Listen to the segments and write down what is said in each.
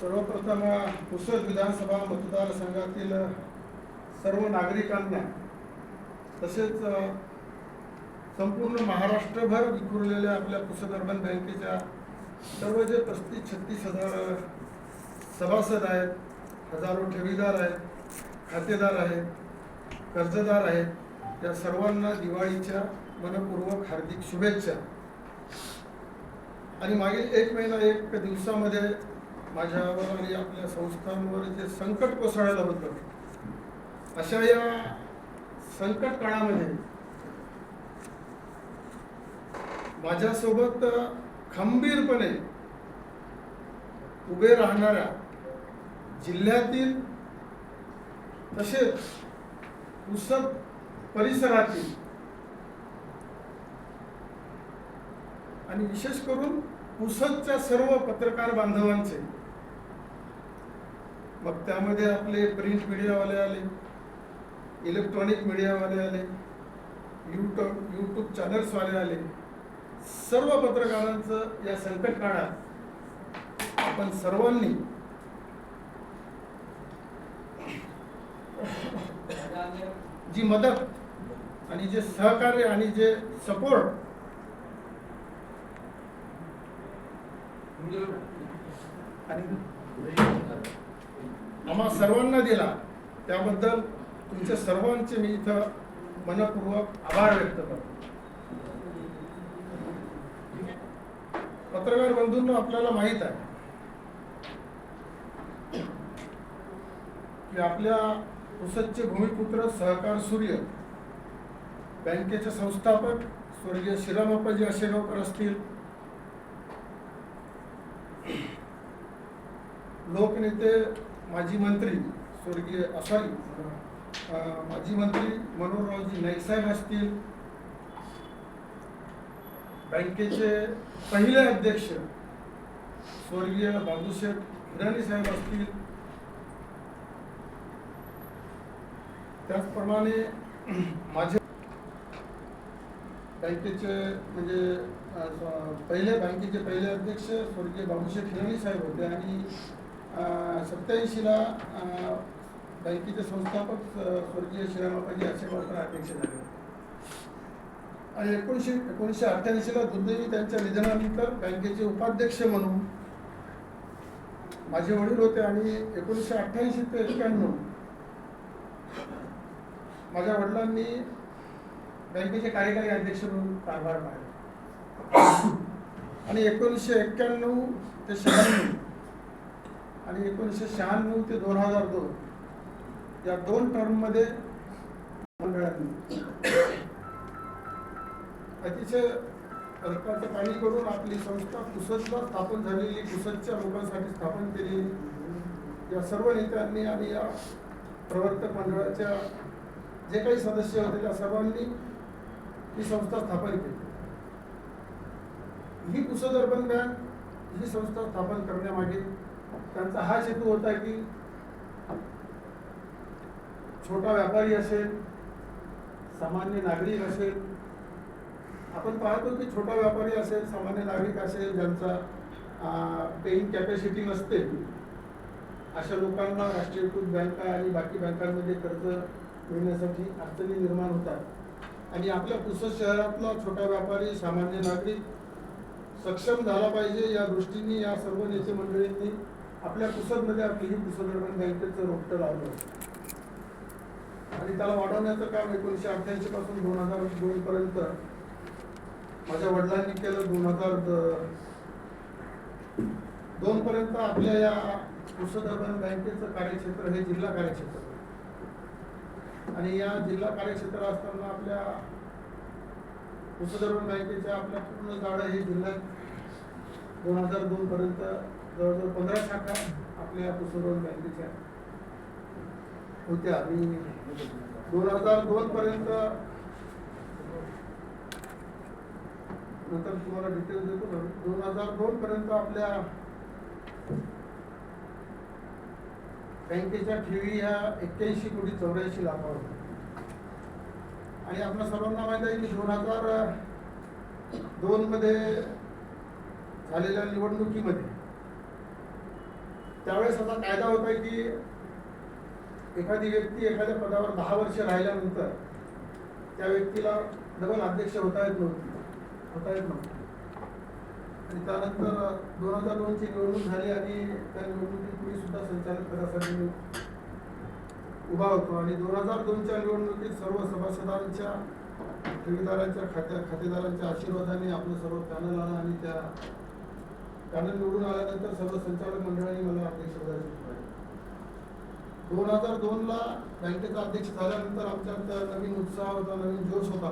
सर्वप्रथम पुसद विधानसभा मतदारसंघातील सर्व नागरिकांना तसेच संपूर्ण महाराष्ट्रभर विखुरलेल्या आपल्या पुसद अर्बन बँकेच्या सर्व जे 35-36 हजार सभासद आहेत, हजारो ठेवीदार आहेत, खातेदार आहेत, कर्जदार आहेत, त्या सर्वांना दिवाळीच्या मनपूर्वक हार्दिक शुभेच्छा। आणि मागील 1 महिना 1 दिवसामध्ये माझ्यावर आणि आपल्या संस्थांवर जे संकट कोसळलं होतं, अशा या संकट काळामध्ये माझ्यासोबत खंबीरपणे उभे राहणाऱ्या जिल्ह्यातील तसेच पुसद परिसरातील आणि विशेष करून पुसदच्या सर्व पत्रकार बांधवांचे, मग त्यामध्ये आपले प्रिंट मीडियावाले आले, इलेक्ट्रॉनिक मीडियावाले आले, यूट्यूब चॅनल्सवाले आले, सर्व पत्रकारांचं या संकट काळात आपण सर्वांनी जी मदत आणि जे सहकार्य आणि जे सपोर्ट आम्हा सर्वांना दिला, त्याबद्दल तुमच्या सर्वांचे मी इथं मनपूर्वक आभार व्यक्त करतो। पत्रकार बंधूंनो, आपल्याला माहित आहे की आपल्या पुसदचे भूमिपुत्र सहकार सूर्य बँकेचे संस्थापक स्वर्गीय श्रीरामप्पाजी आशेगावकर असतील, लोकनेते माजी मंत्री माजी मंत्री मनोहररावजी नाईक साहेब असतील, बँकेचे पहिले अध्यक्ष स्वर्गीय बाबूशेठ हिराणी साहेब असतील, त्याचप्रमाणे माझे बँकेचे बँकेचे पहिले अध्यक्ष स्वर्गीय बाबूशेठ हिराणी साहेब होते आणि 87ला बँकेचे संस्थापक स्वर्गीय श्रीरामप्पाजी आशेगावकर अध्यक्ष झाले आणि 1988ला दुर्दैवी त्यांच्या निधनानंतर बँकेचे उपाध्यक्ष म्हणून माझे वडील होते आणि 1988 ते 91 माझ्या वडिलांनी बँकेचे कार्यकारी अध्यक्ष म्हणून कारभार पाहिला आणि 1991 ते 96 आणि 1996 ते 2002 या 2 टर्ममध्ये मंडळांनी अतिशय अल्पाचं पाणी करून आपली संस्था पुसदला स्थापन झालेली, पुसदच्या लोकांसाठी स्थापन केलेली या सर्व नेत्यांनी आणि या प्रवर्तक मंडळाच्या जे काही सदस्य होते त्या सर्वांनी ही संस्था स्थापन केली। ही पुसद अर्बन बँक ही संस्था स्थापन करण्यामागे त्यांचा हा हेतू होता की छोटा व्यापारी असेल, सामान्य नागरिक असेल, आपण पाहतो की छोटा व्यापारी असेल, सामान्य नागरिक असेल, ज्यांचा पेइंग कॅपॅसिटी नसते, अशा लोकांना राष्ट्रीयकृत बँका आणि बाकी बँकांमध्ये कर्ज मिळण्यासाठी अडचणी निर्माण होतात आणि आपल्या पुसद शहरातला छोटा व्यापारी, सामान्य नागरिक सक्षम झाला पाहिजे या दृष्टीने या सर्व नेते मंडळींनी आपल्या पुसदमध्ये आपली ही पुसद अर्बन बँकेचं रोपटं लावलं आणि त्याला वाढवण्याचं काम 1988 पासून 2002 पर्यंत माझ्या वडिलांनी केलं। 2002 पर्यंत आपल्या या पुसद अर्बन बँकेचं कार्यक्षेत्र हे जिल्हा कार्यक्षेत्र आणि या जिल्हा कार्यक्षेत्र असताना आपल्या पुसद अर्बन बँकेच्या आपल्या पूर्ण जाळं हे जिल्ह्यात 2002 पर्यंत जवळजवळ 15 शाखा आपल्या पुसद अर्बन बँकेच्या होत्या आणि 2002 पर्यंत, नंतर तुम्हाला डिटेल्स देतो ना, 2002 पर्यंत आपल्या बँकेच्या ठेवी ह्या 81,84 लाखावर आणि आपल्या सर्वांना माहिती आहे की 2002 मध्ये झालेल्या निवडणुकीमध्ये त्यावेळेस असा कायदा होता की एखादी व्यक्ती एखाद्या पदावर 10 वर्ष राहिल्यानंतर त्या व्यक्तीला डबल अध्यक्ष होता येत नव्हती. आणि त्यानंतर 2002ची निवडणूक झाली आणि त्या निवडणुकीत मी सुद्धा संचालक पदासाठी उभा होतो आणि 2002च्या निवडणुकीत सर्व सभासदांच्या ठेवीदारांच्या खातेदारांच्या आशीर्वादाने आपलं सर्व पॅनल आलं आणि त्या पॅनल निवडून आल्यानंतर सर्व संचालक मंडळाने मला अध्यक्षपदाची 2002ला बँकेचा अध्यक्ष झाल्यानंतर आमच्यात नवीन उत्साह होता, नवीन जोश होता.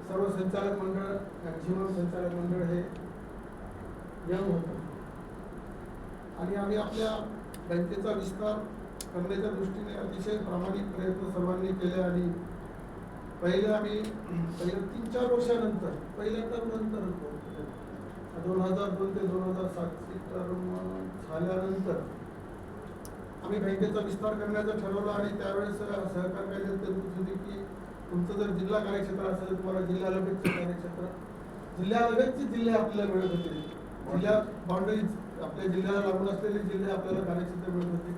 सर्व संचालक मंडळ मॅक्झिमम संचालक मंडळ हे यंग होतं आणि आम्ही आपल्या बँकेचा विस्तार करण्याच्या दृष्टीने अतिशय प्रामाणिक प्रयत्न सर्वांनी केले आणि पहिल्या 3-4 वर्षानंतर पहिल्या टर्म नंतर 2002 ते 2007 टर्म झाल्यानंतर आम्ही बँकेचा विस्तार करण्याचं ठरवलं आणि त्यावेळेस सहकार कायद्यात तरतूद होती की तुमचं जर जिल्हा कार्यक्षेत्र असेल तर तुम्हाला जिल्ह्यालगतचे कार्यक्षेत्र, जिल्ह्यालगतचे जिल्हे आपल्याला मिळत होते. जिल्ह्या बाउंड्रीज आपल्या जिल्ह्याला लागून असलेले जिल्हे आपल्याला कार्यक्षेत्र मिळत होते.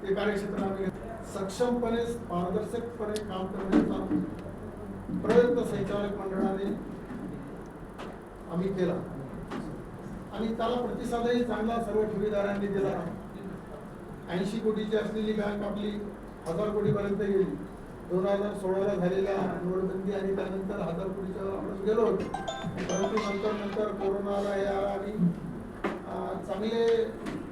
ते कार्यक्षेत्र आम्ही सक्षमपणे पारदर्शकपणे काम करण्याचा प्रयत्न संचालक मंडळाने आम्ही केला आणि त्याला प्रतिसादही चांगला सर्व ठेवीदारांनी दिला. 80 कोटीची असलेली बँक आपली 1000 कोटीपर्यंत गेली. 2016ला झालेल्या नोटबंदी आणि त्यानंतर 1000 कोटीच्या आपण गेलो होतो. परंतु नंतर कोरोना आला आणि चांगले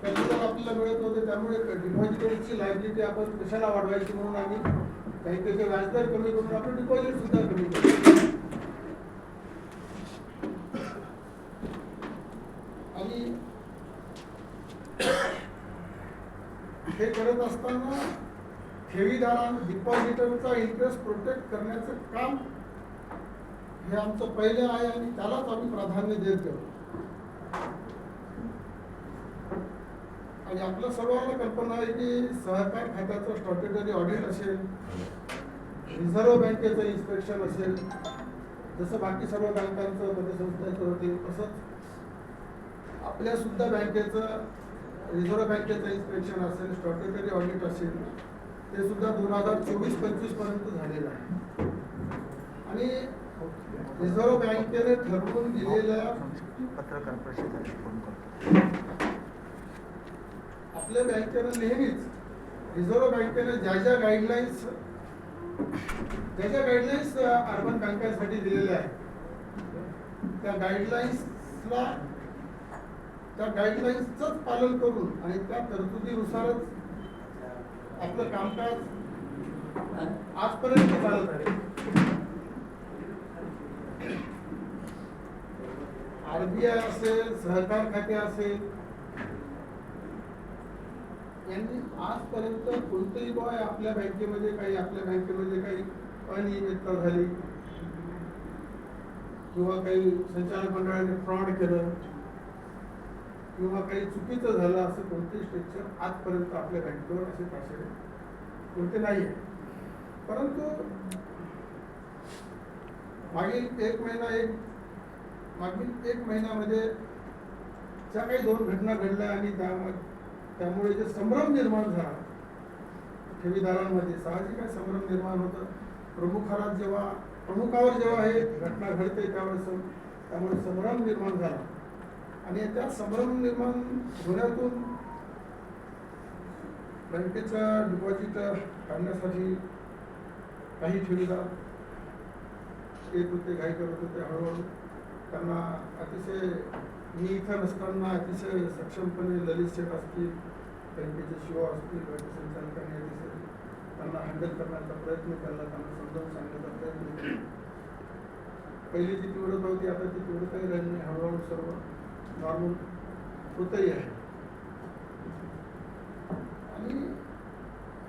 कर्जदार आपल्याला मिळत नव्हते. त्यामुळे डिपॉझिटरची लायबिलिटी आपण कशाला वाढवायची म्हणून आम्ही बँकेचे व्याजदर कमी करून आपण डिपॉझिट सुद्धा कमी केले. आणि हे करत असताना ठेवीदारांना डिपॉझिटरचा इंटरेस्ट प्रोटेक्ट करण्याचं काम हे आमचं पहिलं आहे आणि त्यालाच आम्ही प्राधान्य देतो. आणि आपल्या सर्वांना कल्पना आहे की सहकार खात्याचं स्टॅट्युटरी ऑडिट असेल, रिझर्व्ह बँकेचं इन्स्पेक्शन असेल, जसं बाकी सर्व बँकांचं पतसंस्थांचं होते तसंच आपल्या सुद्धा बँकेचं रिझर्व्ह बँकेचं इन्स्पेक्शन असेल, स्टॅट्युटरी ऑडिट असेल, ते सुद्धा 2024-25 पर्यंत झालेलं आहे. आणि रिझर्व्ह बँकेने ठरवून दिलेल्या आपल्या बँकेनं नेहमीच रिझर्व्ह बँकेने ज्या ज्या गाईडलाईन्स अर्बन बँकांसाठी दिलेल्या आहेत त्या गाईडलाईन्सचंच पालन करून आणि त्या तरतुदीनुसारच आपलं कामकाज आजपर्यंत चालत आहे. RBI असेल, सहकार खाते असेल, यांनी आजपर्यंत कोणतेही आपल्या बँकेमध्ये काही अनियमितता झाली किंवा काही संचालक मंडळाने फ्रॉड केलं किंवा काही चुकीचं झालं असं कोणतेही स्ट्रक्चर आजपर्यंत आपल्या बँकेवर असे पाशे कोणते नाही आहे. परंतु मागील एक महिन्यामध्ये ज्या काही 2 घटना घडल्या आणि त्यामुळे जे संभ्रम निर्माण झाला ठेवीदारांमध्ये, साहजिक आहे संभ्रम निर्माण होतं. प्रमुखावर जेव्हा हे घटना घडते त्यामुळे संभ्रम निर्माण झाला आणि त्या संभ्रम निर्माण होण्यातून बँकेचा डिपॉझिट काढण्यासाठी काही ठेवीदार येत होते, घाई करत होते. हळूहळू त्यांना अतिशय मी इथं नसताना अतिशय सक्षमपणे ललित शेठ असतील, बँकेचे शिवा असतील, बँके संचालकांनी अतिशय त्यांना हँडल करण्याचा प्रयत्न केला, त्यांना समजावून सांगण्याचा प्रयत्न केला. पहिली जी तीव्रता होती आता ती तीव्रताही राहिली नाही, हळूहळू सर्व नॉर्मल होतही आहे. आणि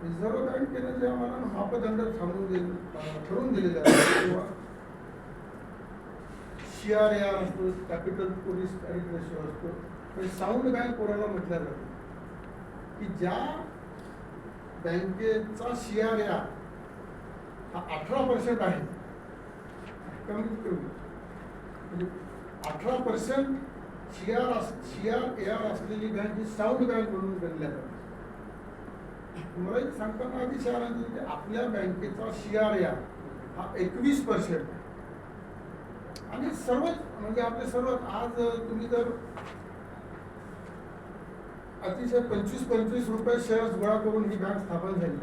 रिझर्व्ह बँकेने जे आम्हाला मापदंड ठरवून दिलेले आहेत किंवा CRAR असतो, कॅपिटल टू रिस्क रेशो असतो, साऊंड बँक कोणाला म्हटलं जातं की ज्या बँकेचा CRAR हा 18% आहे, कमीत कमी म्हणजे 18% CRAR असलेली बँक ही साऊंड बँक म्हणून गणल्या जाते. मला एक सांगताना अतिशय आनंद होतो की आपल्या बँकेचा CRAR हा 21% आहे. आणि सर्वच म्हणजे आपले सर्व आज तुम्ही जर अतिशय 25-25 रुपये शेअर्स गोळा करून ही बँक स्थापन झाली.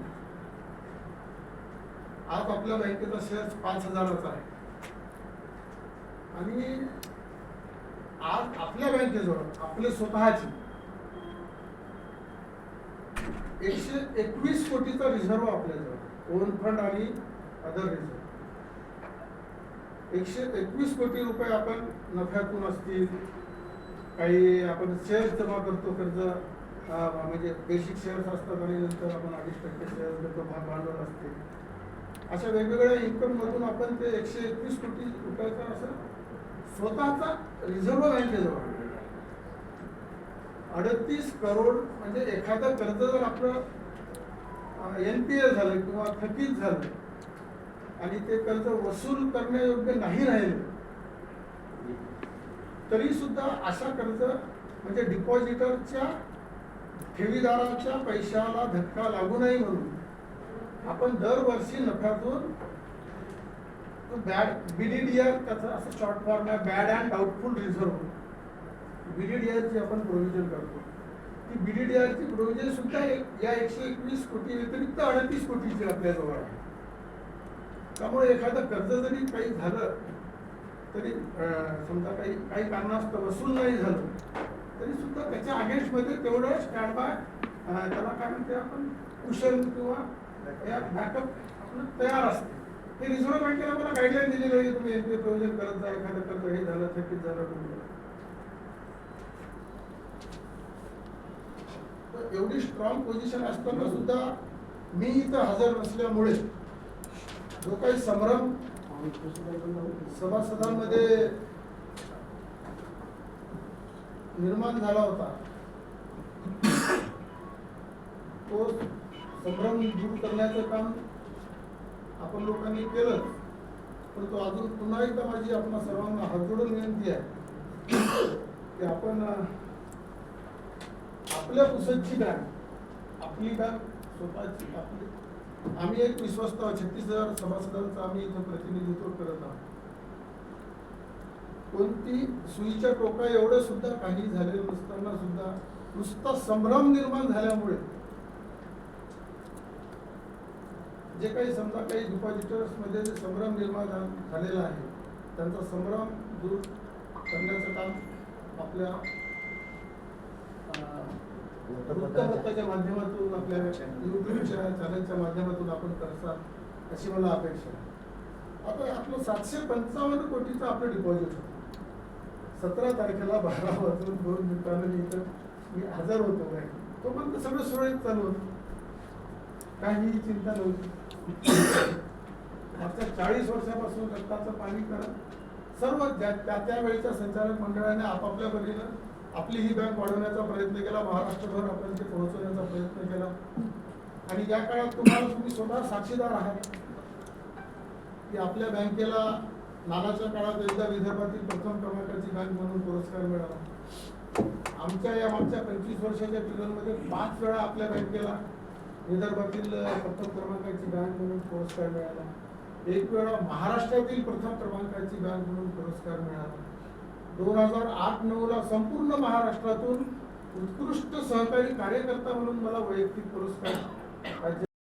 आज आपल्या बँकेचा शेअर 5,000चा आहे. आणि आज आपल्या बँकेजवळ आपले स्वतःची 121 कोटीचा रिझर्व आपल्याजवळ, ओन फंड आणि अदर रिझर्व. 121 कोटी रुपये आपण नफ्यातून असतील, काही आपण शेअर्स जमा करतो, कर्ज म्हणजे बेसिक शेअर्स असतात आणि नंतर आपण 2.5% शेअर्स घेतो, भाग भांडवल असते. अशा वेगवेगळ्या इन्कम मधून आपण ते 121 कोटी रुपयाचा असं स्वतःचा रिझर्व बँकेजवळ 38 करोड. म्हणजे एखादं कर्ज जर आपलं NPA झालं किंवा थकीत झालं आणि ते कर्ज वसूल करण्यायोग्य नाही राहिले तरी सुद्धा अशा कर्ज म्हणजे डिपॉझिटरच्या ठेवीदाराच्या पैशाला धक्का लागू नये म्हणून आपण दरवर्षी नफ्यातून BDDR, त्याचा असं शॉर्ट फॉर्म आहे, bad and doubtful reserve, BDDR ची आपण प्रोव्हिजन करतो. ती BDDR ची प्रोव्हिजन सुद्धा या 121 कोटी व्यतिरिक्त 38 कोटीची आपल्याजवळ आहे. त्यामुळे एखादं कर्ज जरी काही झालं तरी समजा काही कारणास्तव वसूल नाही झालं तरी सुद्धा त्याच्या अगेन्स्ट मध्ये तेवढं स्टँड बाय त्याला काय म्हणते आपण कुशन किंवा बॅकअप आपलं तयार असते. हे रिझर्व्ह बँकेला मला गाईडलाईन दिलेली आहे, तुम्ही NPA प्रोव्हिजन करत जा, एखादं कर्ज हे झालं, थकीत झालं तुम्ही. तर एवढी स्ट्रॉंग पोझिशन असताना सुद्धा मी इथं हजर नसल्यामुळे जो काही संभ्रम सभासदांमध्ये निर्माण झाला होता तो संभ्रम दूर करण्याचं काम आपण लोकांनी केलं. परंतु अजून पुन्हा एकदा माझी आपण सर्वांना हात जोडून विनंती आहे की आपण आपल्या पुसदची बँक, आपली बँक स्वतःची, आपली, आम्ही एक विश्वस्त 36,000 सभासदांचा आम्ही इथं प्रतिनिधित्व करत आहोत. कोणती सुईच्या टोका एवढं सुद्धा काही झालेलं नसताना सुद्धा नुसता संभ्रम निर्माण झाल्यामुळे जे काही समजा काही डिपॉझिटर्स मध्ये जे संभ्रम निर्माण झालेला आहे त्यांचा संभ्रम दूर करण्याचं काम आपल्या वृत्तपत्राच्या माध्यमातून, आपल्या युट्यूबच्या चॅनलच्या माध्यमातून आपण करतात अशी मला अपेक्षा आहे. आता आपलं 755 कोटीचं आपलं डिपॉझिट होतं. 17 तारखेला 12 वाजून 2 मिनिटांनी इथं मी हजर होतो. तो पण सगळं सुरळीत चालू होतं, काही चिंता नव्हती. मागच्या 40 वर्षापासून रक्ताचं पाणी करत सर्व त्या वेळेच्या संचालक मंडळाने आपापल्या परीनं आपली ही बँक वाढवण्याचा प्रयत्न केला, महाराष्ट्रभर आपण ते पोहोचवण्याचा प्रयत्न केला. आणि या काळात तुम्ही स्वतः साक्षीदार आहात की आपल्या बँकेला नानाच्या काळात एकदा विदर्भातील प्रथम क्रमांकाची बँक म्हणून पुरस्कार मिळाला. आमच्या या मागच्या 25 वर्षाच्या पिरियडमध्ये 5 वेळा आपल्या बँकेला विदर्भातील प्रथम क्रमांकाची बँक म्हणून पुरस्कार मिळाला. 1 वेळा महाराष्ट्रातील प्रथम क्रमांकाची बँक म्हणून पुरस्कार मिळाला. 2008-09 संपूर्ण महाराष्ट्रातून उत्कृष्ट सहकारी कार्यकर्ता म्हणून मला वैयक्तिक पुरस्कार